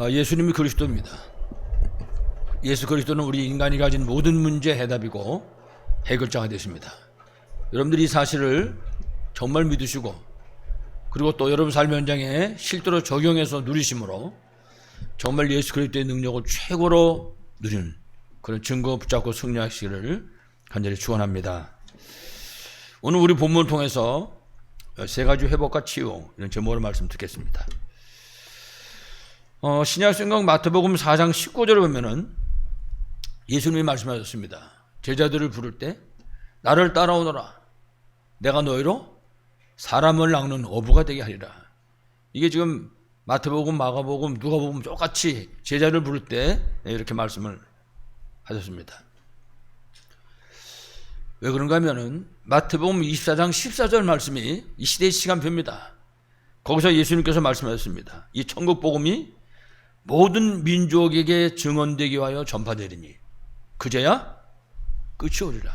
예수님이 그리스도입니다. 예수 그리스도는 우리 인간이 가진 모든 문제의 해답이고 해결자가 되십니다. 여러분들이 이 사실을 정말 믿으시고 그리고 또 여러분 삶 현장에 실제로 적용해서 누리심으로 정말 예수 그리스도의 능력을 최고로 누리는 그런 증거 붙잡고 승리하시기를 간절히 축원합니다. 오늘 우리 본문을 통해서 세 가지 회복과 치유 이런 제목으로 말씀 듣겠습니다. 신약성경 마태복음 4장 19절을 보면은 예수님이 말씀하셨습니다. 제자들을 부를 때 나를 따라오너라. 내가 너희로 사람을 낚는 어부가 되게 하리라. 이게 지금 마태복음, 마가복음, 누가복음 똑같이 제자를 부를 때 이렇게 말씀을 하셨습니다. 왜 그런가 하면은 마태복음 24장 14절 말씀이 이 시대의 시간표입니다. 거기서 예수님께서 말씀하셨습니다. 이 천국 복음이 모든 민족에게 증언되기 위하여 전파되리니 그제야 끝이 오리라.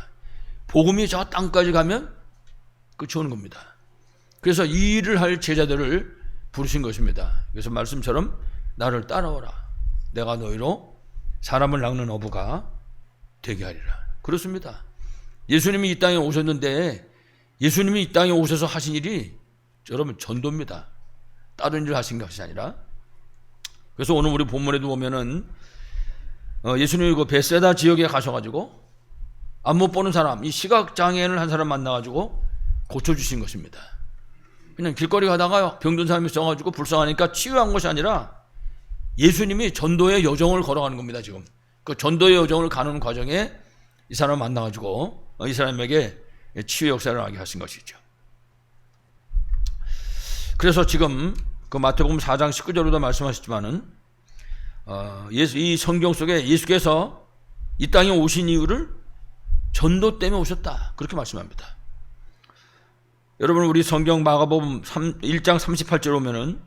복음이 저 땅까지 가면 끝이 오는 겁니다. 그래서 이 일을 할 제자들을 부르신 것입니다. 그래서 말씀처럼 나를 따라오라. 내가 너희로 사람을 낚는 어부가 되게 하리라. 그렇습니다. 예수님이 이 땅에 오셨는데 예수님이 이 땅에 오셔서 하신 일이 여러분 전도입니다. 다른 일을 하신 것이 아니라. 그래서 오늘 우리 본문에도 보면은 예수님이 그 베세다 지역에 가셔가지고 안 못 보는 사람, 이 시각장애인을 한 사람 만나가지고 고쳐주신 것입니다. 그냥 길거리 가다가 병든 사람이 있어가지고 불쌍하니까 치유한 것이 아니라 예수님이 전도의 여정을 걸어가는 겁니다. 지금 그 전도의 여정을 가는 과정에 이 사람을 만나가지고 이 사람에게 치유 역사를 하게 하신 것이죠. 그래서 지금 그 마태복음 4장 19절로도 말씀하셨지만은 이 성경 속에 예수께서 이 땅에 오신 이유를 전도 때문에 오셨다 그렇게 말씀합니다. 여러분 우리 성경 마가복음 1장 38절 오면은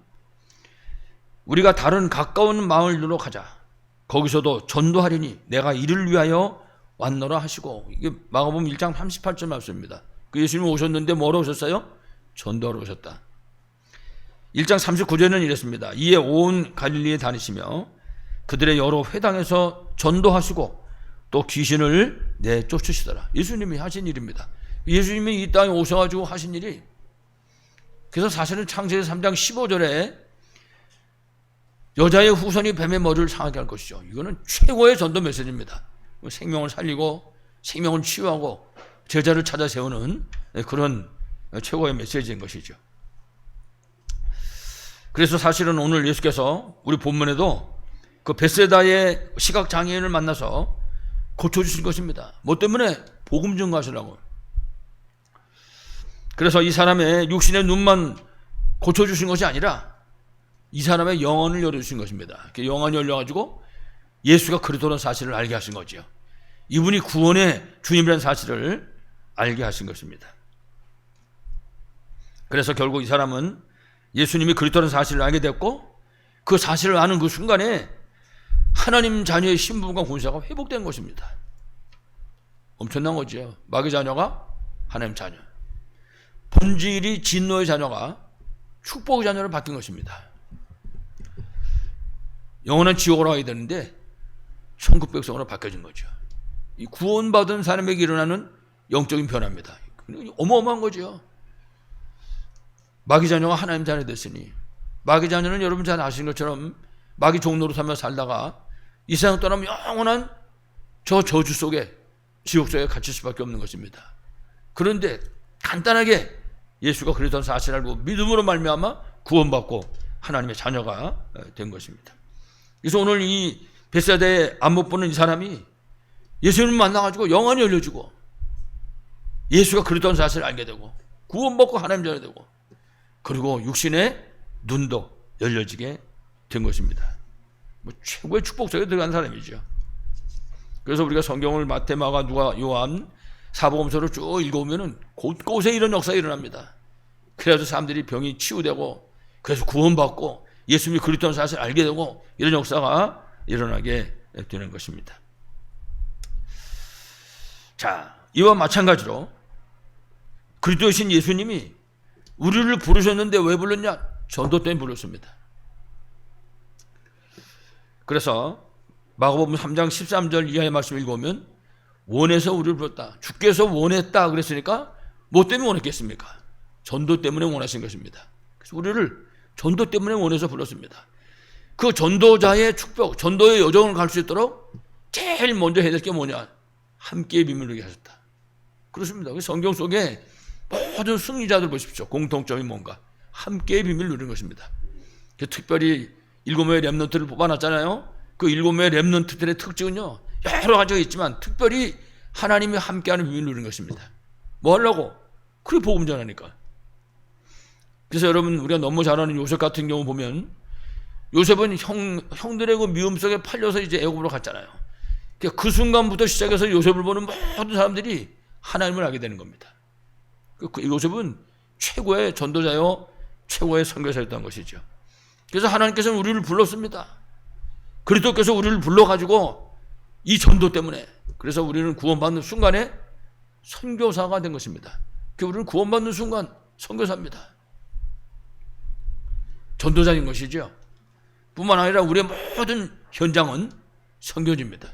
우리가 다른 가까운 마을로 가자. 거기서도 전도하리니 내가 이를 위하여 왔노라 하시고, 이게 마가복음 1장 38절 말씀입니다. 그 예수님이 오셨는데 뭐로 오셨어요? 전도하러 오셨다. 1장 39절은 이랬습니다. 이에 온 갈릴리에 다니시며 그들의 여러 회당에서 전도하시고 또 귀신을 내쫓으시더라. 예수님이 하신 일입니다. 예수님이 이 땅에 오셔가지고 하신 일이, 그래서 사실은 창세기 3장 15절에 여자의 후손이 뱀의 머리를 상하게 할 것이죠. 이거는 최고의 전도 메시지입니다. 생명을 살리고 생명을 치유하고 제자를 찾아 세우는 그런 최고의 메시지인 것이죠. 그래서 사실은 오늘 예수께서 우리 본문에도 그 베세다의 시각장애인을 만나서 고쳐주신 것입니다. 뭐 때문에? 복음 전가하시라고. 그래서 이 사람의 육신의 눈만 고쳐주신 것이 아니라 이 사람의 영혼을 열어주신 것입니다. 영혼이 열려가지고 예수가 그리스도라는 사실을 알게 하신 거죠. 이분이 구원의 주님이라는 사실을 알게 하신 것입니다. 그래서 결국 이 사람은 예수님이 그리스도라는 사실을 알게 됐고 그 사실을 아는 그 순간에 하나님 자녀의 신분과 권세가 회복된 것입니다. 엄청난 거죠. 마귀 자녀가 하나님 자녀, 본질이 진노의 자녀가 축복의 자녀로 바뀐 것입니다. 영원한 지옥으로 가게 되는데 천국 백성으로 바뀌어진 거죠. 이 구원받은 사람에게 일어나는 영적인 변화입니다. 어마어마한 거죠. 마귀 자녀가 하나님 자녀 됐으니, 마귀 자녀는 여러분 잘 아시는 것처럼 마귀 종로로 살다가 이 세상 떠나면 영원한 저 저주 속에, 지옥 속에 갇힐 수밖에 없는 것입니다. 그런데 간단하게 예수가 그리스도라는 사실을 알고 믿음으로 말미암아 구원받고 하나님의 자녀가 된 것입니다. 그래서 오늘 이 베세다에 안 못 보는 이 사람이 예수님을 만나가지고 영안이 열려지고 예수가 그리스도라는 사실을 알게 되고 구원받고 하나님 자녀 되고 그리고 육신의 눈도 열려지게 된 것입니다. 뭐 최고의 축복 속에 들어간 사람이죠. 그래서 우리가 성경을 마태, 마가, 누가, 요한 사복음서를 쭉 읽어보면은 곳곳에 이런 역사가 일어납니다. 그래서 사람들이 병이 치유되고 그래서 구원받고 예수님이 그리스도라는 사실을 알게 되고 이런 역사가 일어나게 되는 것입니다. 자, 이와 마찬가지로 그리스도이신 예수님이 우리를 부르셨는데 왜 불렀냐? 전도 때문에 불렀습니다. 그래서 마가복음 3장 13절 이하의 말씀을 읽어보면 원해서 우리를 불렀다. 주께서 원했다 그랬으니까 뭐 때문에 원했겠습니까? 전도 때문에 원하신 것입니다. 그래서 우리를 전도 때문에 원해서 불렀습니다. 그 전도자의 축복, 전도의 여정을 갈 수 있도록 제일 먼저 해야 될 게 뭐냐? 함께 비밀을 누리게 하셨다. 그렇습니다. 성경 속에 모든 승리자들 보십시오. 공통점이 뭔가? 함께 비밀을 누리는 것입니다. 특별히 7명의 렘넌트를 뽑아놨잖아요. 그 7명의 렘넌트들의 특징은요, 여러 가지가 있지만 특별히 하나님이 함께하는 비밀을 누리는 것입니다. 뭐 하려고? 그게 복음 전하니까. 그래서 여러분, 우리가 너무 잘 아는 요셉 같은 경우 보면 요셉은 형들의 그 미움 속에 팔려서 이제 애굽으로 갔잖아요. 그 순간부터 시작해서 요셉을 보는 모든 사람들이 하나님을 알게 되는 겁니다. 그 요셉은 최고의 전도자요, 최고의 선교사였던 것이죠. 그래서 하나님께서는 우리를 불렀습니다. 그리스도께서 우리를 불러가지고 이 전도 때문에, 그래서 우리는 구원받는 순간에 선교사가 된 것입니다. 우리는 구원받는 순간 선교사입니다. 전도자인 것이죠. 뿐만 아니라 우리의 모든 현장은 선교지입니다.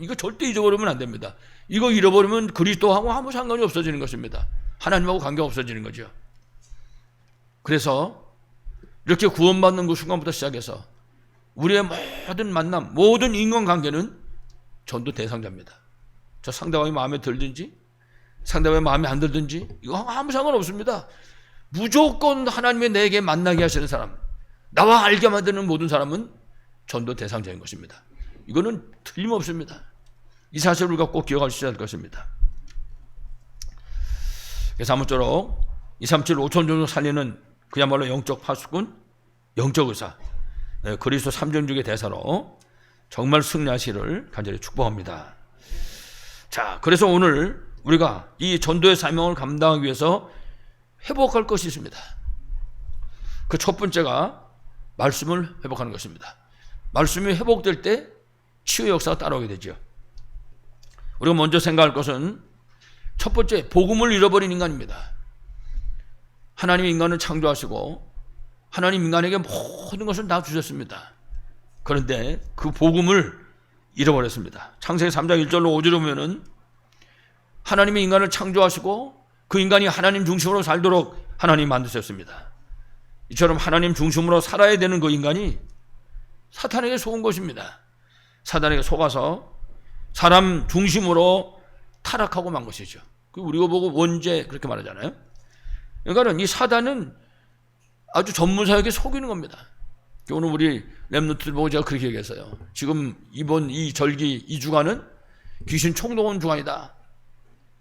이거 절대 잊어버리면 안 됩니다. 이거 잃어버리면 그리스도하고 아무 상관이 없어지는 것입니다. 하나님하고 관계가 없어지는 거죠. 그래서 이렇게 구원받는 그 순간부터 시작해서 우리의 모든 만남, 모든 인간관계는 전도 대상자입니다. 저 상대방이 마음에 들든지 상대방이 마음에 안 들든지 이거 아무 상관없습니다. 무조건 하나님이 내게 만나게 하시는 사람, 나와 알게 만드는 모든 사람은 전도 대상자인 것입니다. 이거는 틀림없습니다. 이 사실을 우리가 꼭 기억할 수 있어야 할 것입니다. 그래서 아무쪼록 237 5천 종족 살리는 그야말로 영적 파수꾼, 영적 의사, 그리스도 삼정족의 대사로 정말 승리하시기를 간절히 축복합니다. 자, 그래서 오늘 우리가 이 전도의 사명을 감당하기 위해서 회복할 것이 있습니다. 그 첫 번째가 말씀을 회복하는 것입니다. 말씀이 회복될 때 치유 역사가 따라오게 되죠. 우리가 먼저 생각할 것은 첫 번째, 복음을 잃어버린 인간입니다. 하나님이 인간을 창조하시고 하나님 인간에게 모든 것을 다 주셨습니다. 그런데 그 복음을 잃어버렸습니다. 창세기 3장 1절로 5절에 보면은 하나님이 인간을 창조하시고 그 인간이 하나님 중심으로 살도록 하나님이 만드셨습니다. 이처럼 하나님 중심으로 살아야 되는 그 인간이 사탄에게 속은 것입니다. 사탄에게 속아서 사람 중심으로 타락하고 만 것이죠. 우리가 보고 원죄 그렇게 말하잖아요. 그러니까 이 사단은 아주 전문사에게 속이는 겁니다. 오늘 우리 렘넌트들 보고 제가 그렇게 얘기했어요. 지금 이번 이 절기 2주간은 귀신 총동원 주간이다.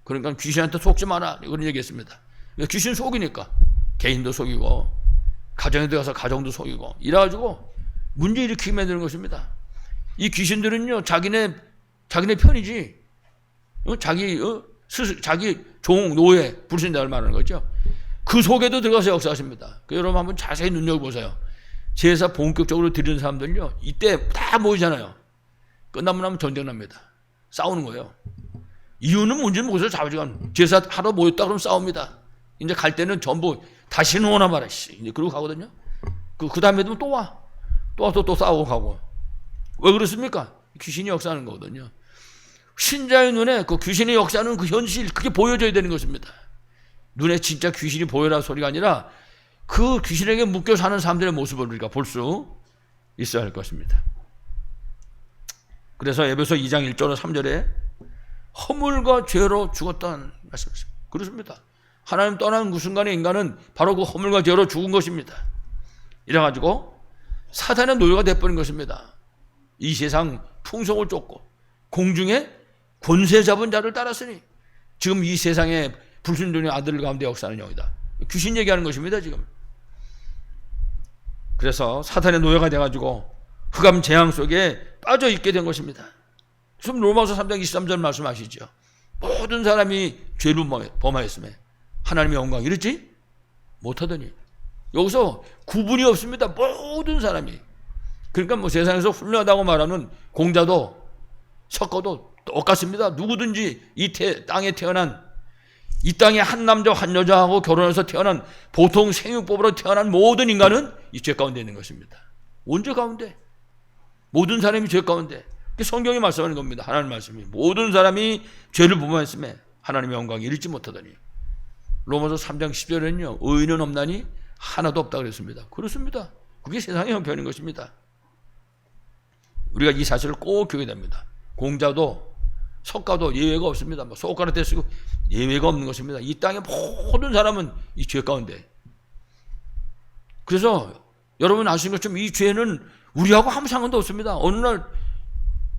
그러니까 귀신한테 속지 마라. 이런 얘기했습니다. 귀신 속이니까 개인도 속이고 가정에 들어가서 가정도 속이고 이래가지고 문제 일으키게 만드는 것입니다. 이 귀신들은요 자기네 편이지 자기 종 노예 불신자를 말하는 거죠. 그 속에도 들어가서 역사하십니다. 여러분 한번 자세히 눈여겨보세요. 제사 본격적으로 드리는 사람들은요 이때 다 모이잖아요. 끝나면 하면 전쟁 납니다. 싸우는 거예요. 이유는 뭔지는 모르겠어요. 자부지간 제사 하러 모였다 그러면 싸웁니다. 이제 갈 때는 전부 다시는 오나 마라 이제 그러고 가거든요. 그 다음에도 또 와서 또 싸우고 가고. 왜 그렇습니까? 귀신이 역사하는 거거든요. 신자의 눈에 그 귀신이 역사하는 그 현실, 그게 보여져야 되는 것입니다. 눈에 진짜 귀신이 보여라 소리가 아니라 그 귀신에게 묶여 사는 사람들의 모습을 우리가 볼 수 있어야 할 것입니다. 그래서 에베소 2장 1절로 3절에 허물과 죄로 죽었다는 말씀이십니다. 그렇습니다. 하나님 떠나는 그 순간에 인간은 바로 그 허물과 죄로 죽은 것입니다. 이래가지고 사탄의 노예가 되어버린 것입니다. 이 세상 풍속을 쫓고 공중에 권세 잡은 자를 따랐으니 지금 이 세상에 불순종의 아들 가운데 역사하는 영이다. 귀신 얘기하는 것입니다. 지금. 그래서 사탄의 노예가 돼가지고 흑암 재앙 속에 빠져 있게 된 것입니다. 지금 로마서 3장 23절 말씀하시죠. 모든 사람이 죄를 범하였으며 하나님의 영광 이랬지 못하더니. 여기서 구분이 없습니다. 모든 사람이. 그러니까 뭐 세상에서 훌륭하다고 말하는 공자도 석거도 똑같습니다. 누구든지 이 땅에 태어난, 이 땅에 한 남자 한 여자하고 결혼해서 태어난 보통 생육법으로 태어난 모든 인간은 이 죄 가운데 있는 것입니다. 원죄 가운데. 모든 사람이 죄 가운데. 성경이 말씀하는 겁니다. 하나님 말씀이. 모든 사람이 죄를 범하였음에 하나님의 영광을 잃지 못하더니. 로마서 3장 10절에는요. 의인은 없나니 하나도 없다 그랬습니다. 그렇습니다. 그게 세상의 형편인 것입니다. 우리가 이 사실을 꼭 기억해야 됩니다. 공자도 석가도 예외가 없습니다. 소크라테스고 예외가 없는 것입니다. 이 땅의 모든 사람은 이 죄 가운데. 그래서 여러분 아시는 것처럼 이 죄는 우리하고 아무 상관도 없습니다. 어느 날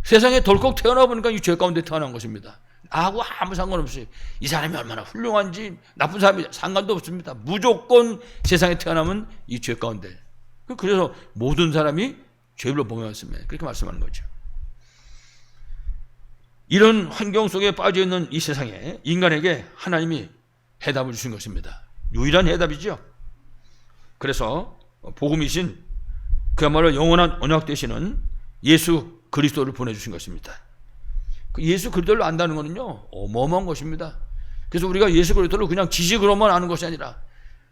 세상에 덜컥 태어나 보니까 이 죄 가운데 태어난 것입니다. 나하고 아무 상관없이 이 사람이 얼마나 훌륭한지 나쁜 사람이 상관도 없습니다. 무조건 세상에 태어나면 이 죄 가운데. 그래서 모든 사람이 죄로 범하였으며 그렇게 말씀하는 거죠. 이런 환경 속에 빠져 있는 이 세상에 인간에게 하나님이 해답을 주신 것입니다. 유일한 해답이죠. 그래서 복음이신 그야말로 영원한 언약 되시는 예수 그리스도를 보내주신 것입니다. 예수 그리스도를 안다는 것은요 어마어마한 것입니다. 그래서 우리가 예수 그리스도를 그냥 지식으로만 아는 것이 아니라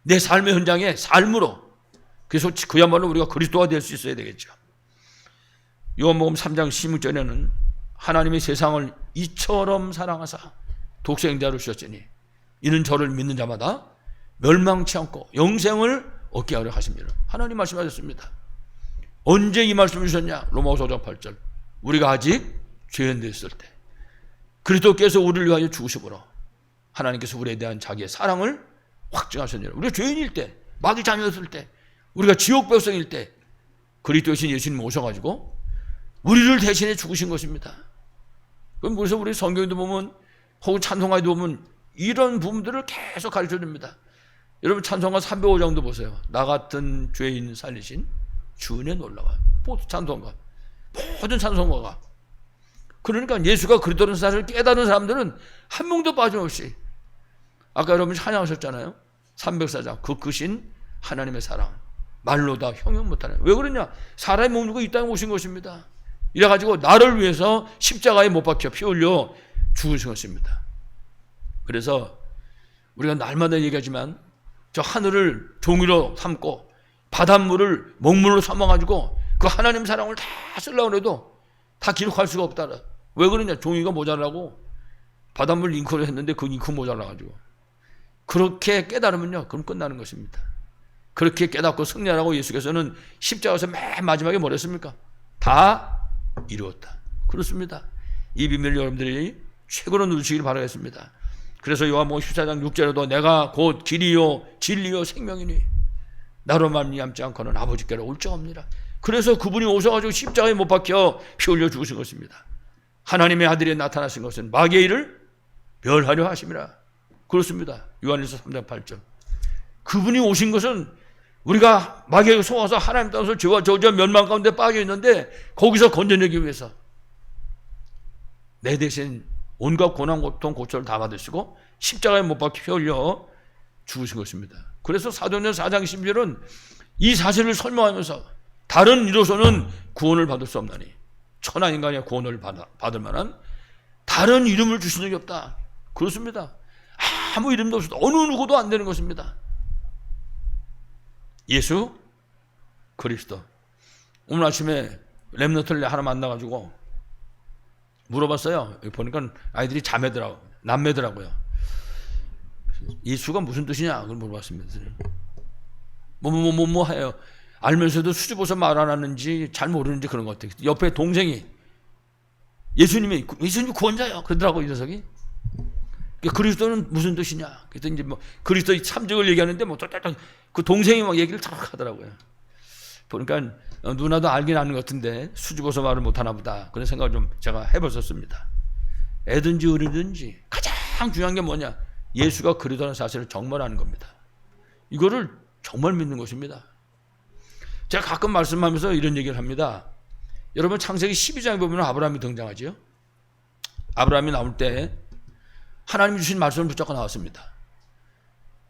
내 삶의 현장에 삶으로, 그래서 그야말로 우리가 그리스도가 될 수 있어야 되겠죠. 요한복음 3장 16절에는 하나님이 세상을 이처럼 사랑하사 독생자를 주셨으니 이는 저를 믿는 자마다 멸망치 않고 영생을 얻게 하려 하십니다. 하나님 말씀하셨습니다. 언제 이 말씀을 주셨냐? 로마서 5장 8절. 우리가 아직 죄인되었을 때 그리스도께서 우리를 위하여 죽으심으로 하나님께서 우리에 대한 자기의 사랑을 확증하셨느니라. 우리가 죄인일 때, 마귀 자녀였을 때, 우리가 지옥 백성일 때 그리스도신 예수님 오셔가지고 우리를 대신해 죽으신 것입니다. 그럼 그래서 우리 성경에도 보면 혹은 찬송가에도 보면 이런 부분들을 계속 가르쳐 줍니다. 여러분 찬송가 305장도 보세요. 나 같은 죄인 살리신 주은혜 놀라워. 찬송가, 모든 찬송가가. 그러니까 예수가 그리스도라는 사실을 깨달은 사람들은 한 명도 빠짐없이, 아까 여러분 찬양하셨잖아요. 304장 그 크신 하나님의 사랑 말로 다 형용 못하네. 왜 그러냐? 사람의 몸 주고 이 땅에 오신 것입니다. 이래가지고 나를 위해서 십자가에 못 박혀 피 흘려 죽으신 것입니다. 그래서 우리가 날마다 얘기하지만 저 하늘을 종이로 삼고 바닷물을 먹물로 삼아가지고 그 하나님 사랑을 다 쓰려고 해도 다 기록할 수가 없다. 왜 그러냐? 종이가 모자라고 바닷물 잉크를 했는데 그 잉크 모자라가지고. 그렇게 깨달으면요 그럼 끝나는 것입니다. 그렇게 깨닫고 승리하라고 예수께서는 십자가에서 맨 마지막에 뭘 했습니까? 다 이루었다. 그렇습니다. 이 비밀을 여러분들이 최고로 누리시길 바라겠습니다. 그래서 요한복음 14장 6절에도 내가 곧 길이요 진리요 생명이니 나로 말미암지 않고는 아버지께로 올 자 없느니라. 그래서 그분이 오셔가지고 십자가에 못 박혀 피 흘려 죽으신 것입니다. 하나님의 아들이 나타나신 것은 마귀의 일을 멸하려 하심이라. 그렇습니다. 요한일서 3장 8절. 그분이 오신 것은 우리가 마귀에게 속아서 하나님 땅에서 죄와 저주와 멸망 가운데 빠져 있는데 거기서 건져내기 위해서 내 대신 온갖 고난 고통 고초를 다 받으시고 십자가에 못 박혀 피 흘려 죽으신 것입니다. 그래서 사도행전 4장 12절은 이 사실을 설명하면서 다른 이로서는 구원을 받을 수 없나니 천하 인간의 구원을 받을 만한 다른 이름을 주신 적이 없다. 그렇습니다. 아무 이름도 없어도 어느 누구도 안 되는 것입니다. 예수 그리스도. 오늘 아침에 렘넌트를 하나 만나가지고 물어봤어요. 여기 보니까 아이들이 자매더라고요. 남매더라고요. 예수가 무슨 뜻이냐? 그걸 물어봤습니다. 뭐 해요. 알면서도 수줍어서 말 안 하는지 잘 모르는지 그런 것 같아요. 옆에 동생이 예수님 구원자요. 그러더라고 이 녀석이. 그리스도는 무슨 뜻이냐? 그래서 이제 뭐 그리스도의 참적을 얘기하는데 뭐 그 동생이 막 얘기를 탁 하더라고요. 보니까 누나도 알긴 아는 것 같은데 수줍어서 말을 못 하나 보다. 그런 생각을 좀 제가 해봤었습니다. 애든지 어리든지 가장 중요한 게 뭐냐? 예수가 그리스도라는 사실을 정말 아는 겁니다. 이거를 정말 믿는 것입니다. 제가 가끔 말씀하면서 이런 얘기를 합니다. 여러분 창세기 12장에 보면 아브라함이 등장하죠. 아브라함이 나올 때 하나님이 주신 말씀을 붙잡고 나왔습니다.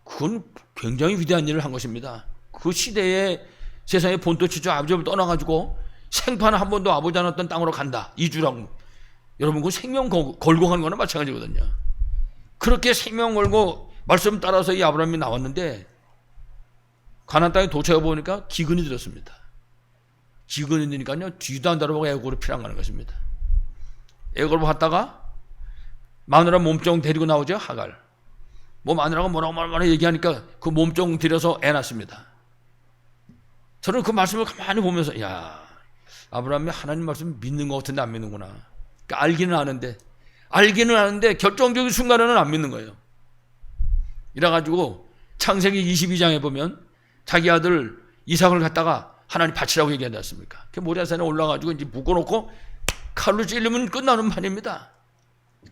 그건 굉장히 위대한 일을 한 것입니다. 그 시대에 세상에 본토치죠 아버지를 떠나가지고 생판 한 번도 아버지 안 왔던 땅으로 간다. 이주라고. 여러분 그 생명 걸고 간 거나 마찬가지거든요. 그렇게 생명 걸고 말씀 따라서 이 아브라함이 나왔는데 가나안 땅에 도착해 보니까 기근이 들었습니다. 지근이 되니까요 뒤도 안 돌아보고 애굽으로 피난 가는 것입니다. 애굽으로 갔다가 마누라 몸종 데리고 나오죠. 하갈. 뭐 마누라가 뭐라고 얘기하니까 그 몸종 들여서 애 낳습니다. 저는 그 말씀을 가만히 보면서 야, 아브라함이 하나님 말씀 믿는 것 같은데 안 믿는구나. 그러니까 알기는 아는데 결정적인 순간에는 안 믿는 거예요. 이래가지고 창세기 22장에 보면 자기 아들 이삭을 갖다가 하나님 바치라고 얘기하지 않습니까? 그 모리아산에 올라가지고 이제 묶어놓고 칼로 찔르면 끝나는 판입니다.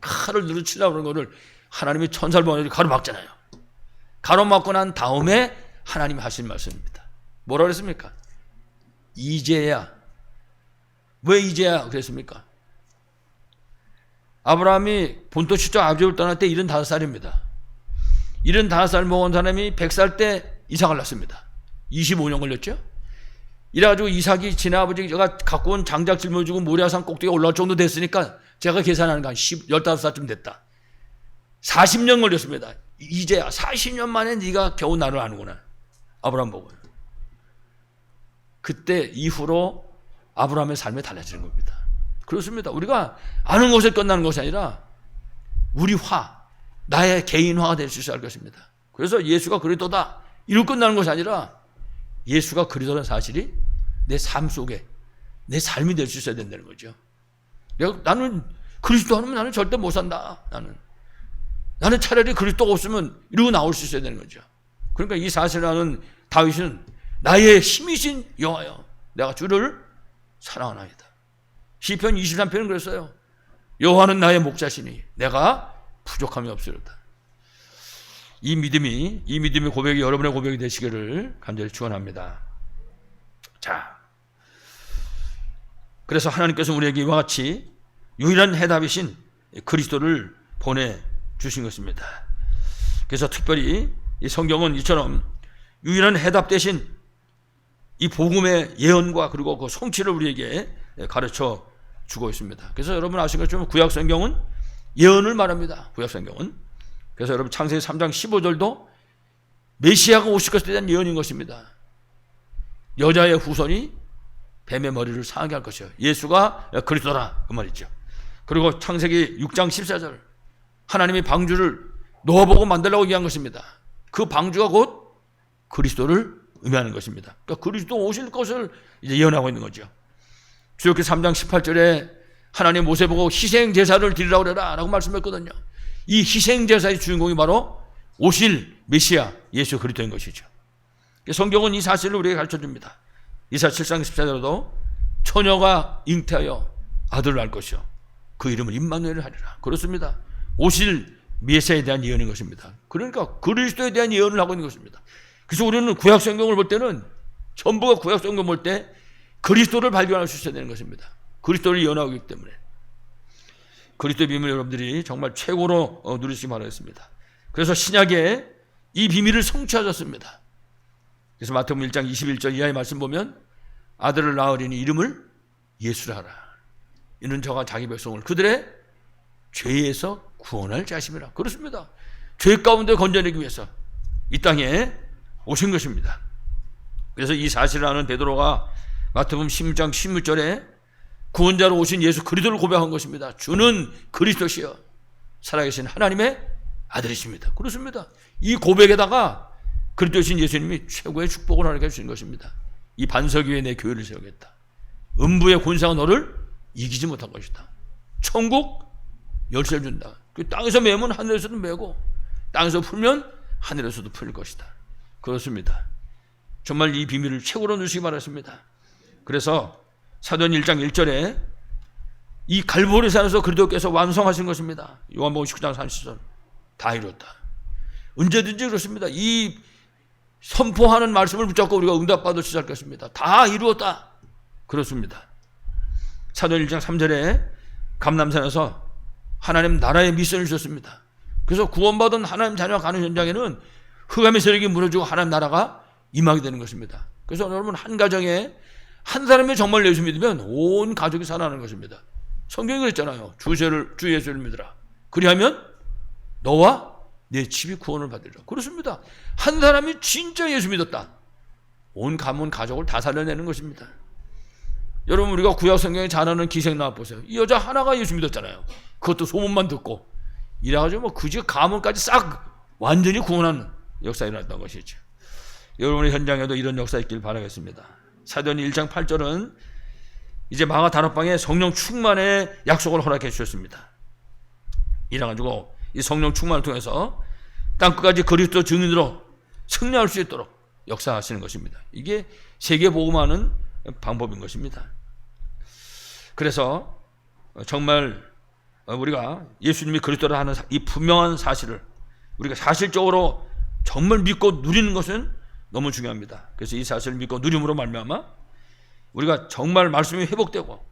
칼을 누르치려고 그러는 거를 하나님이 천사를 보내서 가로막잖아요. 가로막고 난 다음에 하나님이 하신 말씀입니다. 뭐라 그랬습니까? 이제야. 왜 이제야 그랬습니까? 아브라함이 본토 출장 아비집을 떠날 때 75살입니다. 75살 먹은 사람이 100살 때 이삭을 낳습니다. 25년 걸렸죠? 이래가지고 이삭이 지네 아버지가 갖고 온 장작 짊어지고 모리아산 꼭대기에 올라올 정도 됐으니까 제가 계산하는 거 한 15살쯤 됐다. 40년 걸렸습니다. 이제야 40년 만에 네가 겨우 나를 아는구나. 아브라함 보고. 그때 이후로 아브라함의 삶이 달라지는 겁니다. 그렇습니다. 우리가 아는 것에 끝나는 것이 아니라 우리화, 나의 개인화가 될 수 있어야 할 것입니다. 그래서 예수가 그리스도다 이로 끝나는 것이 아니라 예수가 그리스도라는 사실이 내 삶 속에 내 삶이 될 수 있어야 된다는 거죠. 나는 그리스도 아니면 나는 절대 못 산다. 나는 차라리 그리스도가 없으면 이러고 나올 수 있어야 되는 거죠. 그러니까 이 사실을 아는 다윗은 나의 힘이신 여호와여 내가 주를 사랑하나이다. 시편 23편은 그랬어요. 여호와는 나의 목자시니 내가 부족함이 없으리로다. 이 믿음의 고백이 여러분의 고백이 되시기를 간절히 축원합니다. 자, 그래서 하나님께서 우리에게 이와 같이 유일한 해답이신 그리스도를 보내주신 것입니다. 그래서 특별히 이 성경은 이처럼 유일한 해답 대신 이 복음의 예언과 그리고 그 성취를 우리에게 가르쳐 주고 있습니다. 그래서 여러분 아시는 것처럼 구약 성경은 예언을 말합니다. 구약 성경은. 그래서 여러분 창세기 3장 15절도 메시아가 오실 것에 대한 예언인 것입니다. 여자의 후손이 뱀의 머리를 상하게 할 것이요. 예수가 그리스도라 그 말이죠. 그리고 창세기 6장 14절 하나님이 방주를 노아보고 만들라고 얘기한 것입니다. 그 방주가 곧 그리스도를 의미하는 것입니다. 그러니까 그리스도 오실 것을 이제 예언하고 있는 거죠. 출애굽기 3장 18절에 하나님 모세 보고 희생 제사를 드리라고 그래라 라고 말씀했거든요. 이 희생 제사의 주인공이 바로 오실 메시아 예수 그리스도인 것이죠. 성경은 이 사실을 우리에게 가르쳐 줍니다. 이사 7장 14절에도 처녀가 잉태하여 아들을 낳을 것이요 그 이름을 임마누엘을 하리라. 그렇습니다. 오실 메시아에 대한 예언인 것입니다. 그러니까 그리스도에 대한 예언을 하고 있는 것입니다. 그래서 우리는 구약 성경을 볼 때는 전부가 구약 성경 볼 때 그리스도를 발견할 수 있어야 되는 것입니다. 그리스도를 예언하고 있기 때문에. 그리스도의 비밀을 여러분들이 정말 최고로 누리시기 바라겠습니다. 그래서 신약에 이 비밀을 성취하셨습니다. 그래서 마태복음 1장 21절 이하의 말씀 보면 아들을 낳으리니 이름을 예수라 하라. 이는 저가 자기 백성을 그들의 죄에서 구원할 자심이라. 그렇습니다. 죄 가운데 건져내기 위해서 이 땅에 오신 것입니다. 그래서 이 사실을 아는 베드로가 마태복음 16장 16절에 구원자로 오신 예수 그리스도를 고백한 것입니다. 주는 그리스도시여 살아계신 하나님의 아들이십니다. 그렇습니다. 이 고백에다가 그리스도신 예수님이 최고의 축복을 하게 해주신 것입니다. 이 반석 위에 내 교회를 세우겠다. 음부의 권세가 너를 이기지 못한 것이다. 천국 열쇠를 준다. 그 땅에서 매면 하늘에서도 매고 땅에서 풀면 하늘에서도 풀릴 것이다. 그렇습니다. 정말 이 비밀을 최고로 누시기 바랍니다. 그래서 사도행 1장 1절에 이 갈보리 산에서 그리스도께서 완성하신 것입니다. 요한복음 19장 30절 다 이뤘다. 언제든지 그렇습니다. 이 선포하는 말씀을 붙잡고 우리가 응답받을 수 있을 것입니다. 다 이루었다. 그렇습니다. 사도행 1장 3절에 감람산에서 하나님 나라의 미션을 주셨습니다. 그래서 구원받은 하나님 자녀가 가는 현장에는 흑암의 세력이 무너지고 하나님 나라가 임하게 되는 것입니다. 그래서 여러분 한 가정에 한 사람이 정말 예수 믿으면 온 가족이 살아나는 것입니다. 성경이 그랬잖아요. 주 예수를 믿으라. 그리하면 너와 내 집이 구원을 받으리라. 그렇습니다. 한 사람이 진짜 예수 믿었다. 온 가문 가족을 다 살려내는 것입니다. 여러분 우리가 구약 성경에 잘 아는 기생 나와 보세요. 이 여자 하나가 예수 믿었잖아요. 그것도 소문만 듣고. 이래가지고 뭐 그지 가문까지 싹 완전히 구원하는 역사가 일어났던 것이죠. 여러분의 현장에도 이런 역사 있길 바라겠습니다. 사도행전 1장 8절은 이제 마가 다락방에 성령 충만의 약속을 허락해 주셨습니다. 이래가지고 이 성령 충만을 통해서 땅끝까지 그리스도 증인으로 승리할 수 있도록 역사하시는 것입니다. 이게 세계 복음화하는 방법인 것입니다. 그래서 정말 우리가 예수님이 그리스도라 하는 이 분명한 사실을 우리가 사실적으로 정말 믿고 누리는 것은 너무 중요합니다. 그래서 이 사실을 믿고 누림으로 말미암아 우리가 정말 말씀이 회복되고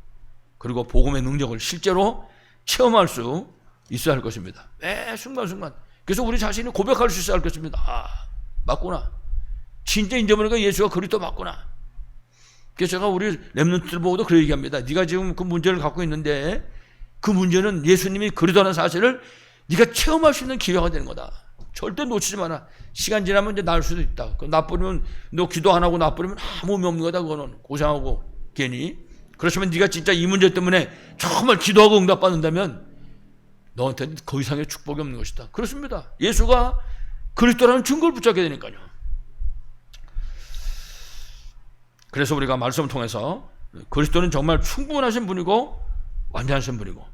그리고 복음의 능력을 실제로 체험할 수 있어야 할 것입니다. 매 순간순간. 그래서 우리 자신이 고백할 수 있어야 할 것입니다. 아, 맞구나. 진짜 이제 보니까 예수가 그리스도 맞구나. 그래서 제가 우리 렘넌트들 보고도 그렇게 얘기합니다. 네가 지금 그 문제를 갖고 있는데 그 문제는 예수님이 그리스도라는 사실을 네가 체험할 수 있는 기회가 되는 거다. 절대 놓치지 마라. 시간 지나면 이제 나을 수도 있다. 나쁘면 너 기도 안 하고 나쁘면 아무 의미 없는 거다. 그거는 고생하고 괜히. 그렇지만 네가 진짜 이 문제 때문에 정말 기도하고 응답받는다면 너한테는 그 이상의 축복이 없는 것이다. 그렇습니다. 예수가 그리스도라는 증거를 붙잡게 되니까요. 그래서 우리가 말씀을 통해서 그리스도는 정말 충분하신 분이고 완전하신 분이고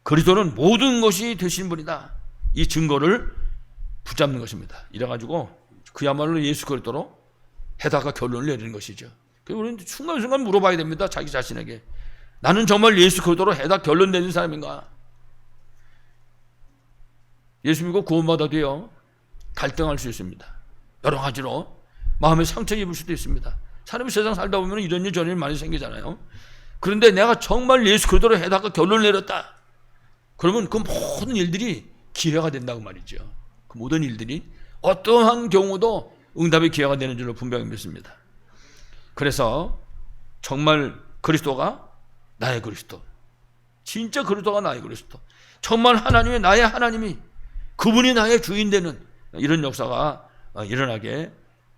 그리스도는 모든 것이 되신 분이다. 이 증거를 붙잡는 것입니다. 이래가지고 그야말로 예수 그리스도로 해다가 결론을 내리는 것이죠. 그래서 우리는 순간순간 물어봐야 됩니다. 자기 자신에게. 나는 정말 예수 그리스도로 해다 결론 내는 사람인가? 예수 믿고 구원받아도요 갈등할 수 있습니다. 여러 가지로 마음에 상처 입을 수도 있습니다. 사람이 세상 살다 보면 이런 일 저런 일 많이 생기잖아요. 그런데 내가 정말 예수 그리스도로 해다가 결론을 내렸다. 그러면 그 모든 일들이 기회가 된다고 말이죠. 그 모든 일들이 어떠한 경우도 응답의 기회가 되는 줄로 분명히 믿습니다. 그래서 정말 그리스도가 나의 그리스도, 진짜 그리스도가 나의 그리스도, 정말 하나님의 나의 하나님이 그분이 나의 주인 되는 이런 역사가 일어나게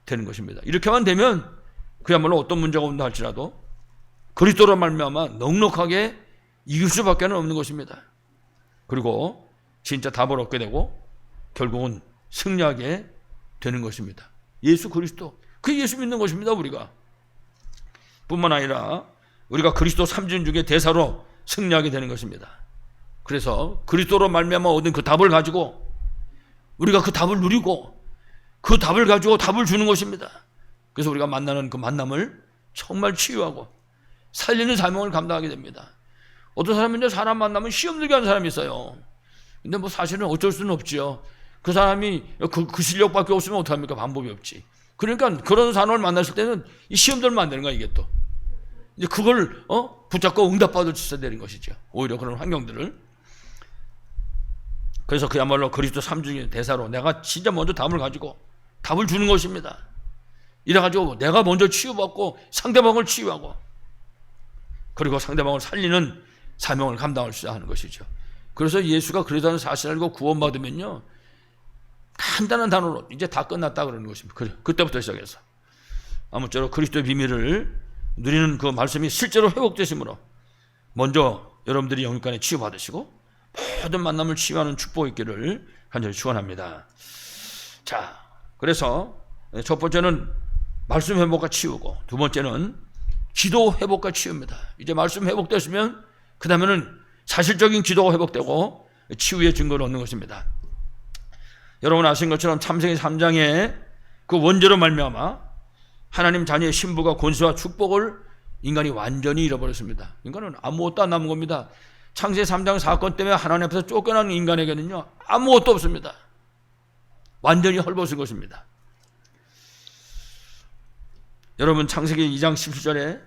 되는 것입니다. 이렇게만 되면 그야말로 어떤 문제가 온다 할지라도 그리스도로 말미암아 넉넉하게 이길 수밖에 없는 것입니다. 그리고 진짜 답을 얻게 되고 결국은 승리하게 되는 것입니다. 예수 그리스도, 그 예수 믿는 것입니다. 우리가 뿐만 아니라 우리가 그리스도 3중 중에 대사로 승리하게 되는 것입니다. 그래서 그리스도로 말미암아 얻은 그 답을 가지고 우리가 그 답을 누리고 그 답을 가지고 답을 주는 것입니다. 그래서 우리가 만나는 그 만남을 정말 치유하고 살리는 사명을 감당하게 됩니다. 어떤 사람은 사람 만나면 시험 들게 하는 사람이 있어요. 근데 뭐 사실은 어쩔 수는 없지요. 그 사람이 그 실력밖에 없으면 어떡합니까? 방법이 없지. 그러니까 그런 사람을 만났을 때는 이 시험 들면 안 되는 거야, 이게 또. 이제 그걸 붙잡고 응답받을 수 있어야 되는 것이죠. 오히려 그런 환경들을. 그래서 그야말로 그리스도 3중의 대사로 내가 진짜 먼저 답을 가지고 답을 주는 것입니다. 이래가지고 내가 먼저 치유받고 상대방을 치유하고 그리고 상대방을 살리는 사명을 감당할 수 하는 것이죠. 그래서 예수가 그리스도라는 사실을 알고 구원받으면요 간단한 단어로 이제 다 끝났다 그러는 것입니다. 그때부터 시작해서 아무쪼록 그리스도의 비밀을 누리는 그 말씀이 실제로 회복되심으로 먼저 여러분들이 영육간에 치유받으시고 모든 만남을 치유하는 축복이 있기를 간절히 축원합니다. 자, 그래서 첫 번째는 말씀 회복과 치유고 두 번째는 기도 회복과 치유입니다. 이제 말씀 회복됐으면 그 다음에는 사실적인 기도가 회복되고 치유의 증거를 얻는 것입니다. 여러분 아신 것처럼 창세기 3장에 그 원죄로 말미암아 하나님 자녀의 신부가 권세와 축복을 인간이 완전히 잃어버렸습니다. 인간은 아무것도 안 남은 겁니다. 창세기 3장 사건 때문에 하나님 앞에서 쫓겨난 인간에게는요 아무것도 없습니다. 완전히 헐벗은 것입니다. 여러분 창세기 2장 17절에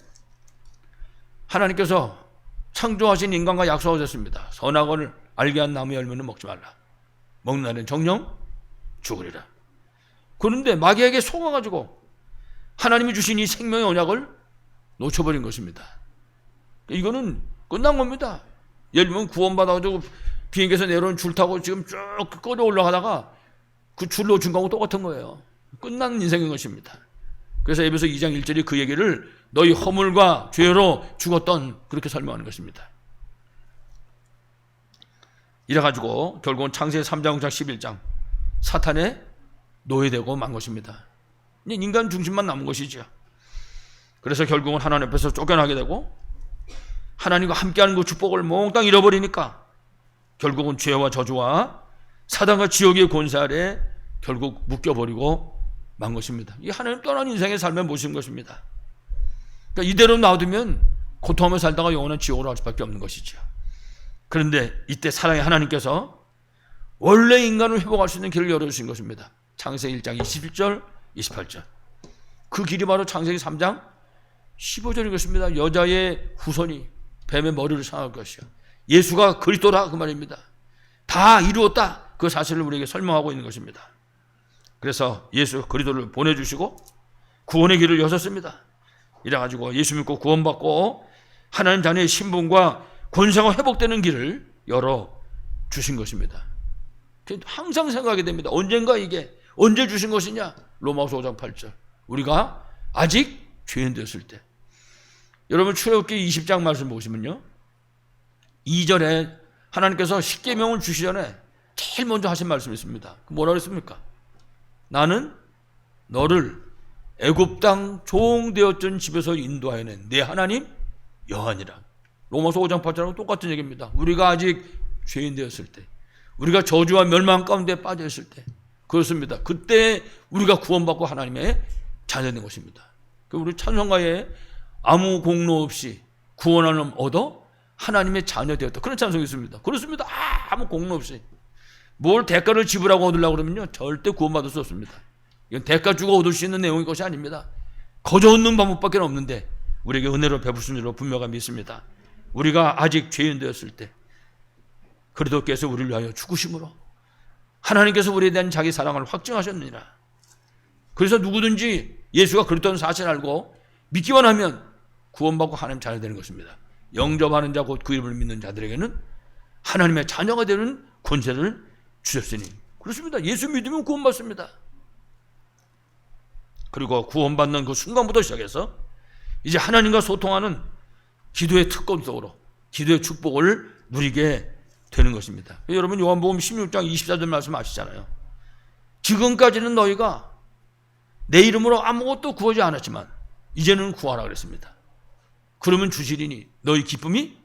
하나님께서 창조하신 인간과 약속하셨습니다. 선악을 알게 한 나무 열매는 먹지 말라. 먹는 날은 정령 죽으리라. 그런데 마귀에게 속아가지고 하나님이 주신 이 생명의 언약을 놓쳐버린 것입니다. 이거는 끝난 겁니다. 예를 들면 구원받아가지고 비행기에서 내려오는 줄 타고 지금 쭉 끌어 올라가다가 그 줄로 준 거하고 똑같은 거예요. 끝난 인생인 것입니다. 그래서 에베소 2장 1절이 그 얘기를 너희 허물과 죄로 죽었던, 그렇게 설명하는 것입니다. 이래가지고 결국은 창세기 3장, 9장, 11장 사탄의 노예되고 만 것입니다. 인간 중심만 남은 것이죠. 그래서 결국은 하나님 앞에서 쫓겨나게 되고 하나님과 함께하는 그 축복을 몽땅 잃어버리니까 결국은 죄와 저주와 사단과 지옥의 권세 아래 결국 묶여버리고 만 것입니다. 이 하나님 떠난 인생의 삶에 모신 것입니다. 그러니까 이대로 놔두면 고통하며 살다가 영원한 지옥으로 갈 수밖에 없는 것이죠. 그런데 이때 사랑의 하나님께서 원래 인간을 회복할 수 있는 길을 열어주신 것입니다. 창세기 1장 21절 28절. 그 길이 바로 창세기 3장 15절인 것입니다. 여자의 후손이 뱀의 머리를 상할 것이요, 예수가 그리스도라, 그 말입니다. 다 이루었다, 그 사실을 우리에게 설명하고 있는 것입니다. 그래서 예수 그리스도를 보내주시고 구원의 길을 여셨습니다. 이래가지고 예수 믿고 구원받고 하나님 자녀의 신분과 권세가 회복되는 길을 열어주신 것입니다. 항상 생각하게 됩니다. 언젠가 이게 언제 주신 것이냐? 로마서 5장 8절. 우리가 아직 죄인 되었을 때. 여러분 출애굽기 20장 말씀 보시면요, 2절에 하나님께서 십계명을 주시기 전에 제일 먼저 하신 말씀이 있습니다. 뭐라고 했습니까? 나는 너를 애굽 땅 종되었던 집에서 인도하여 낸 내 하나님 여호와니라. 로마서 5장 8절하고 똑같은 얘기입니다. 우리가 아직 죄인 되었을 때, 우리가 저주와 멸망 가운데 빠져 있을 때, 그렇습니다. 그때 우리가 구원받고 하나님의 자녀된 것입니다. 우리 찬송가에 아무 공로 없이 구원하는 얻어 하나님의 자녀 되었다, 그런 찬송이 있습니다. 그렇습니다. 아무 공로 없이 뭘 대가를 지불하고 얻으려고 그러면요, 절대 구원받을 수 없습니다. 이건 대가 주고 얻을 수 있는 내용인 것이 아닙니다. 거저 얻는 방법밖에 없는데 우리에게 은혜로 베푸신 줄로 분명히 믿습니다. 우리가 아직 죄인 되었을 때 그리스도께서 우리를 위하여 죽으심으로 하나님께서 우리에 대한 자기 사랑을 확증하셨느니라. 그래서 누구든지 예수가 그리스도는 사실 알고 믿기만 하면 구원받고 하나님 자녀 되는 것입니다. 영접하는 자 곧 그 이름을 믿는 자들에게는 하나님의 자녀가 되는 권세를 주셨으니. 그렇습니다. 예수 믿으면 구원받습니다. 그리고 구원받는 그 순간부터 시작해서 이제 하나님과 소통하는 기도의 특권 속으로 기도의 축복을 누리게 되는 것입니다. 여러분 요한복음 16장 24절 말씀 아시잖아요. 지금까지는 너희가 내 이름으로 아무것도 구하지 않았지만 이제는 구하라 그랬습니다. 그러면 주시리니 너희 기쁨이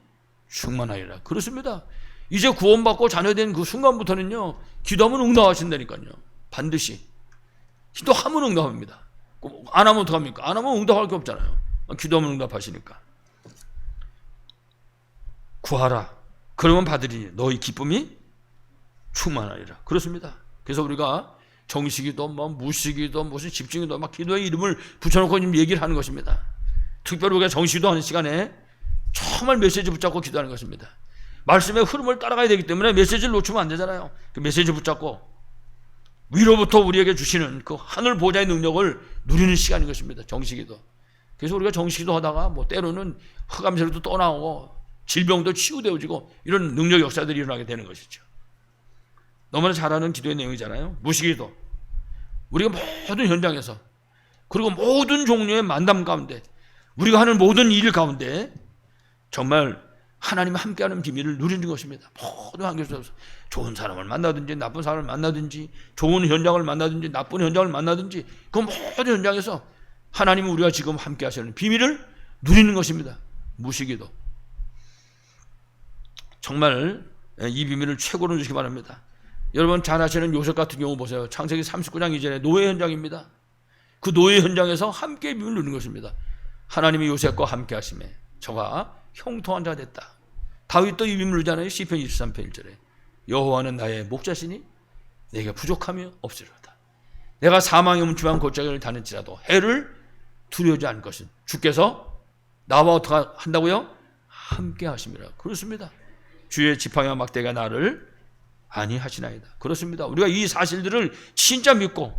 충만하리라. 그렇습니다. 이제 구원받고 자녀된 그 순간부터는요, 기도하면 응답하신다니까요. 반드시 기도하면 응답합니다. 안 하면 어떡합니까? 안 하면 응답할 게 없잖아요. 기도하면 응답하시니까. 구하라. 그러면 받으리니 너희 기쁨이 충만하리라. 그렇습니다. 그래서 우리가 정식이도 무식이도 무슨 집중이도 막 기도의 이름을 붙여놓고 지금 얘기를 하는 것입니다. 특별히 우리가 정식도 하는 시간에 정말 메시지 붙잡고 기도하는 것입니다. 말씀의 흐름을 따라가야 되기 때문에 메시지를 놓치면 안 되잖아요. 그 메시지 붙잡고 위로부터 우리에게 주시는 그 하늘 보좌의 능력을 누리는 시간인 것입니다. 정식기도. 그래서 우리가 정식기도 하다가 뭐 때로는 흑암세로도 떠나오고 질병도 치유되어지고 이런 능력 역사들이 일어나게 되는 것이죠. 너무나 잘 아는 기도의 내용이잖아요. 무식기도. 우리가 모든 현장에서 그리고 모든 종류의 만남 가운데 우리가 하는 모든 일 가운데 정말 하나님과 함께하는 비밀을 누리는 것입니다. 모든 환경에서 좋은 사람을 만나든지 나쁜 사람을 만나든지 좋은 현장을 만나든지 나쁜 현장을 만나든지 그 모든 현장에서 하나님은 우리가 지금 함께 하시는 비밀을 누리는 것입니다. 무식기도. 정말 이 비밀을 최고로 누리시기 바랍니다. 여러분 잘 아시는 요셉 같은 경우 보세요. 창세기 39장 이전에 노예 현장입니다. 그 노예 현장에서 함께 비밀을 누리는 것입니다. 하나님이 요셉과 함께 하심에 저가 형통한 자가 됐다. 다윗도 이 비밀을 누리잖아요. 시편 23편 1절에 여호와는 나의 목자시니 내게 부족함이 없으리로다. 내가 사망의 음침한 골짜기를 다닐지라도 해를 두려워하지 않을 것은 주께서 나와 어떻게 한다고요? 함께 하심이라. 그렇습니다. 주의 지팡이와 막대가 나를 안위하시나이다. 그렇습니다. 우리가 이 사실들을 진짜 믿고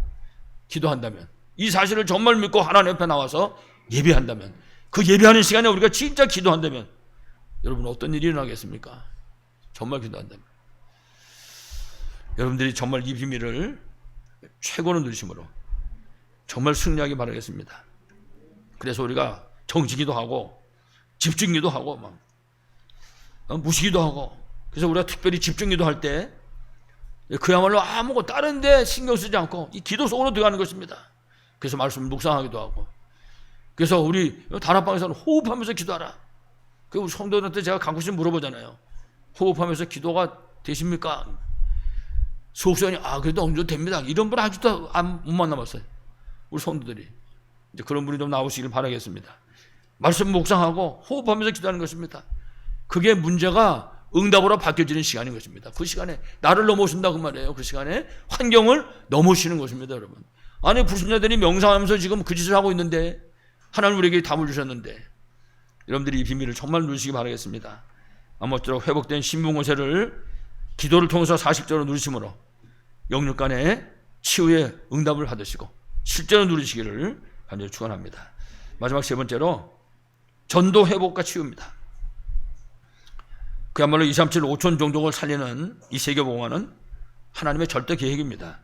기도한다면, 이 사실을 정말 믿고 하나님 앞에 나와서 예배한다면, 그 예배하는 시간에 우리가 진짜 기도한다면 여러분 어떤 일이 일어나겠습니까? 정말 기도한다면 여러분들이 정말 이 비밀을 최고로 누리심으로 정말 승리하기 바라겠습니다. 그래서 우리가 정치기도 하고 집중기도 하고 막 무시기도 하고. 그래서 우리가 특별히 집중기도 할 때 그야말로 아무것도 다른 데 신경 쓰지 않고 이 기도 속으로 들어가는 것입니다. 그래서 말씀을 묵상하기도 하고. 그래서 우리 다락방에서는 호흡하면서 기도하라. 그 우리 성도들한테 제가 가끔씩 물어보잖아요. 호흡하면서 기도가 되십니까? 속선이 그래도 어느 정도 됩니다. 이런 분 아직도 못 만나봤어요. 우리 성도들이. 이제 그런 분이 좀 나오시길 바라겠습니다. 말씀 묵상하고 호흡하면서 기도하는 것입니다. 그게 문제가 응답으로 바뀌어지는 시간인 것입니다. 그 시간에 나를 넘어오신다 그 말이에요. 그 시간에 환경을 넘으시는 것입니다, 여러분. 아니 불신자들이 명상하면서 지금 그 짓을 하고 있는데 하나님 우리에게 답을 주셨는데 여러분들이 이 비밀을 정말 누리시기 바라겠습니다. 아무쪼록 회복된 신분권세를 기도를 통해서 사실적으로 누리심으로 영육 간의 치유의 응답을 받으시고 실제로 누리시기를 간절히 축원합니다. 마지막 세 번째로 전도 회복과 치유입니다. 그야말로 237 5천 종족을 살리는 이 세계복음화는 하나님의 절대 계획입니다.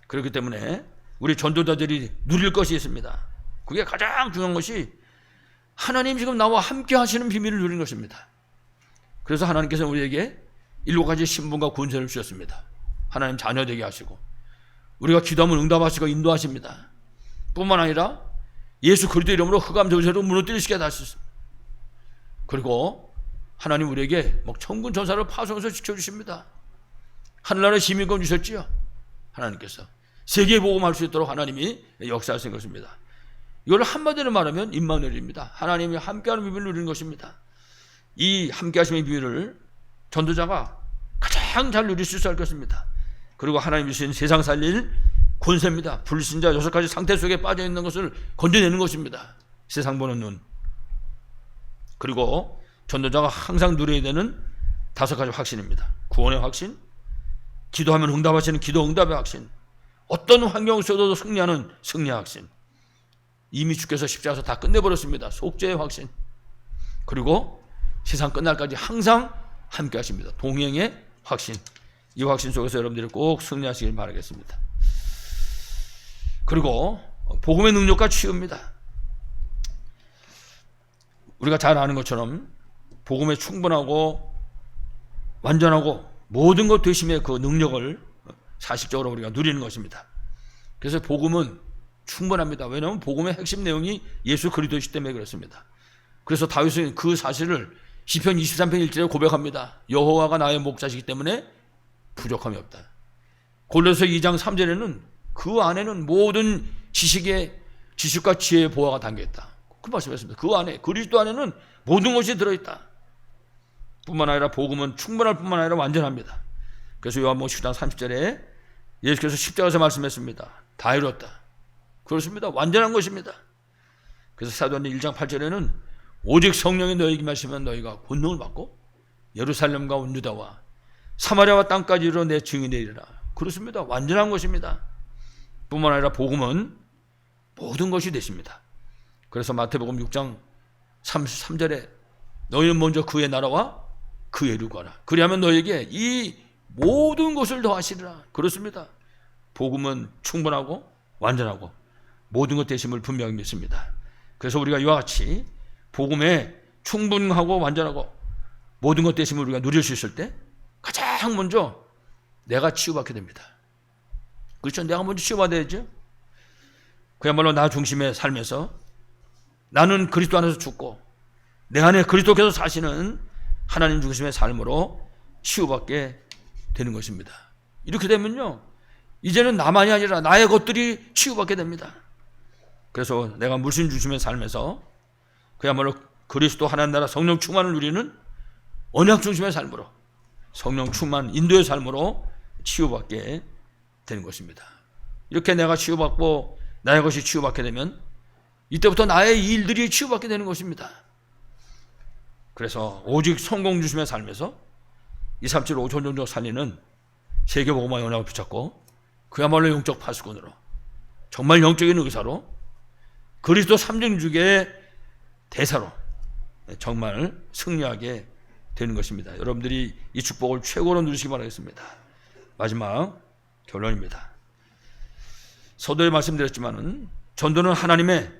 그렇기 때문에 우리 전도자들이 누릴 것이 있습니다. 그게 가장 중요한 것이 하나님 지금 나와 함께 하시는 비밀을 누리는 것입니다. 그래서 하나님께서 우리에게 7가지 신분과 권세를 주셨습니다. 하나님 자녀 되게 하시고 우리가 기도하면 응답하시고 인도하십니다. 뿐만 아니라 예수 그리스도 이름으로 흑암 저주를 무너뜨리시게 하셨습니다. 그리고 하나님 우리에게 천군 천사를 파송해서 지켜주십니다. 하늘나라의 시민권 주셨지요. 하나님께서 세계에 복음할 수 있도록 하나님이 역사하신 것입니다. 이걸 한마디로 말하면 임마누엘입니다. 하나님이 함께하는 비밀을 누리는 것입니다. 이 함께하심의 비밀을 전도자가 가장 잘 누릴 수 있을 것입니다. 그리고 하나님이 주신 세상 살릴 권세입니다. 불신자 6가지 상태 속에 빠져있는 것을 건져내는 것입니다. 세상 보는 눈. 그리고 전도자가 항상 누려야 되는 5가지 확신입니다. 구원의 확신, 기도하면 응답하시는 기도 응답의 확신, 어떤 환경 속에서도 승리하는 승리의 확신, 이미 주께서 십자가에서 다 끝내버렸습니다. 속죄의 확신, 그리고 세상 끝날까지 항상 함께 하십니다. 동행의 확신. 이 확신 속에서 여러분들이 꼭 승리하시길 바라겠습니다. 그리고 복음의 능력과 치유입니다. 우리가 잘 아는 것처럼 복음에 충분하고 완전하고 모든 것 되심의 그 능력을 사실적으로 우리가 누리는 것입니다. 그래서 복음은 충분합니다. 왜냐하면 복음의 핵심 내용이 예수 그리스도이기 때문에 그렇습니다. 그래서 다윗은 그 사실을 시편 23편 1절에 고백합니다. 여호와가 나의 목자시기 때문에 부족함이 없다. 골로새 2장 3절에는 그 안에는 모든 지식과 지혜의 보화가 담겨있다. 그 말씀했습니다. 그 안에 그리스도 안에는 모든 것이 들어있다. 뿐만 아니라 복음은 충분할 뿐만 아니라 완전합니다. 그래서 요한복음 10장 30절에 예수께서 십자가에서 말씀했습니다. 다 이뤘다. 그렇습니다. 완전한 것입니다. 그래서 사도행전 1장 8절에는 오직 성령이 너희에게 마시면 너희가 권능을 받고 예루살렘과 온 유다와 사마리아와 땅까지 이르러 내 증인이 되리라. 그렇습니다. 완전한 것입니다. 뿐만 아니라 복음은 모든 것이 되십니다. 그래서 마태복음 6장 33절에 너희는 먼저 그의 나라와 그의 의를 구하라. 그리하면 너희에게 이 모든 것을 더하시리라. 그렇습니다. 복음은 충분하고 완전하고 모든 것 되심을 분명히 믿습니다. 그래서 우리가 이와 같이 복음에 충분하고 완전하고 모든 것 되심을 우리가 누릴 수 있을 때 가장 먼저 내가 치유받게 됩니다. 그렇죠? 내가 먼저 치유받아야죠. 그야말로 나 중심의 삶에서 나는 그리스도 안에서 죽고 내 안에 그리스도께서 사시는 하나님 중심의 삶으로 치유받게 되는 것입니다. 이렇게 되면요, 이제는 나만이 아니라 나의 것들이 치유받게 됩니다. 그래서 내가 물신 중심의 삶에서 그야말로 그리스도 하나님 나라 성령 충만을 누리는 언약 중심의 삶으로, 성령 충만 인도의 삶으로 치유받게 되는 것입니다. 이렇게 내가 치유받고 나의 것이 치유받게 되면 이때부터 나의 일들이 치유받게 되는 것입니다. 그래서 오직 성공 중심의 삶에서 237 5천 종족 살리는 세계복음화 연합을 붙잡고 그야말로 영적 파수꾼으로, 정말 영적인 의사로, 그리스도 삼중주의 대사로 정말 승리하게 되는 것입니다. 여러분들이 이 축복을 최고로 누리시기 바라겠습니다. 마지막 결론입니다. 서두에 말씀드렸지만은 전도는 하나님의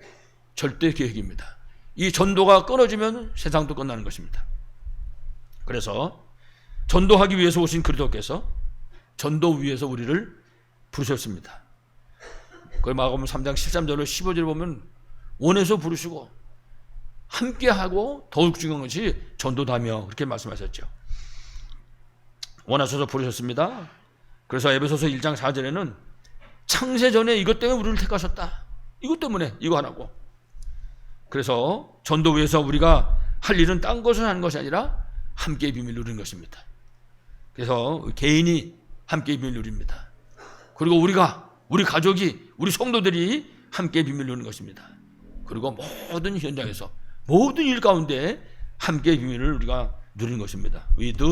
절대 계획입니다. 이 전도가 끊어지면 세상도 끝나는 것입니다. 그래서 전도하기 위해서 오신 그리스도께서 전도 위해서 우리를 부르셨습니다. 그 마가복음 3장 13절로 15절을 보면 원해서 부르시고 함께하고 더욱 중요한 것이 전도다며 그렇게 말씀하셨죠. 원하셔서 부르셨습니다. 그래서 에베소서 1장 4절에는 창세전에 이것 때문에 우리를 택하셨다. 이것 때문에 이거 하라고. 그래서 전도 위해서 우리가 할 일은 딴 것을 하는 것이 아니라 함께의 비밀을 누리는 것입니다. 그래서 개인이 함께의 비밀을 누립니다. 그리고 우리 가족이, 우리 성도들이 함께의 비밀을 누리는 것입니다. 그리고 모든 현장에서 모든 일 가운데 함께의 비밀을 우리가 누리는 것입니다. 위드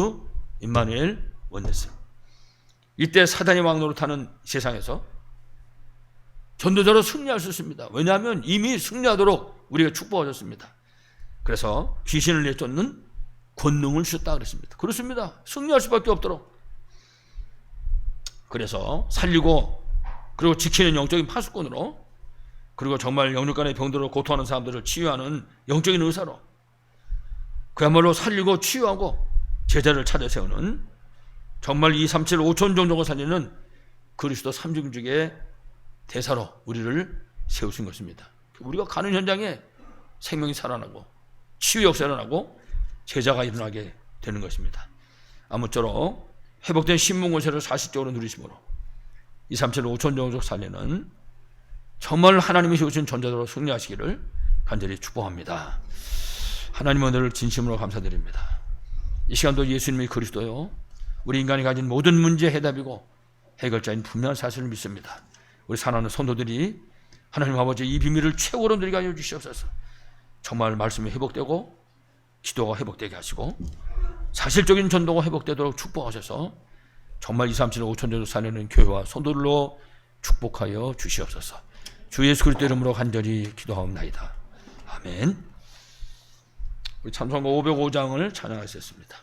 임마누엘 원네스. 이때 사단이 왕노릇하는 세상에서 전도자로 승리할 수 있습니다. 왜냐하면 이미 승리하도록 우리가 축복하셨습니다. 그래서 귀신을 내쫓는 권능을 주셨다 그랬습니다. 그렇습니다. 승리할 수밖에 없도록. 그래서 살리고 그리고 지키는 영적인 파수꾼으로, 그리고 정말 영육간의 병들어 고통하는 사람들을 치유하는 영적인 의사로, 그야말로 살리고 치유하고 제자를 차려 세우는, 정말 237 5천 종족을 살리는 그리스도 삼중직의 대사로 우리를 세우신 것입니다. 우리가 가는 현장에 생명이 살아나고 치유 역사가 일어나고 제자가 일어나게 되는 것입니다. 아무쪼록 회복된 신문 권세를 사실적으로 누리심으로 237 5천 종족 살리는 정말 하나님이 세우신 전자도로 승리하시기를 간절히 축복합니다. 하나님 은혜를 진심으로 감사드립니다. 이 시간도 예수님이 그리스도요, 우리 인간이 가진 모든 문제의 해답이고 해결자인 분명한 사실을 믿습니다. 우리 사랑하는 성도들이 하나님 아버지 이 비밀을 최고로 누리게 하여 주시옵소서. 정말 말씀이 회복되고 기도가 회복되게 하시고 사실적인 전도가 회복되도록 축복하셔서 정말 237 5천 종족 살리는 교회와 성도들로 축복하여 주시옵소서. 주 예수 그리스도 이름으로 간절히 기도하옵나이다. 아멘. 우리 찬송가 505장을 찬양하셨습니다.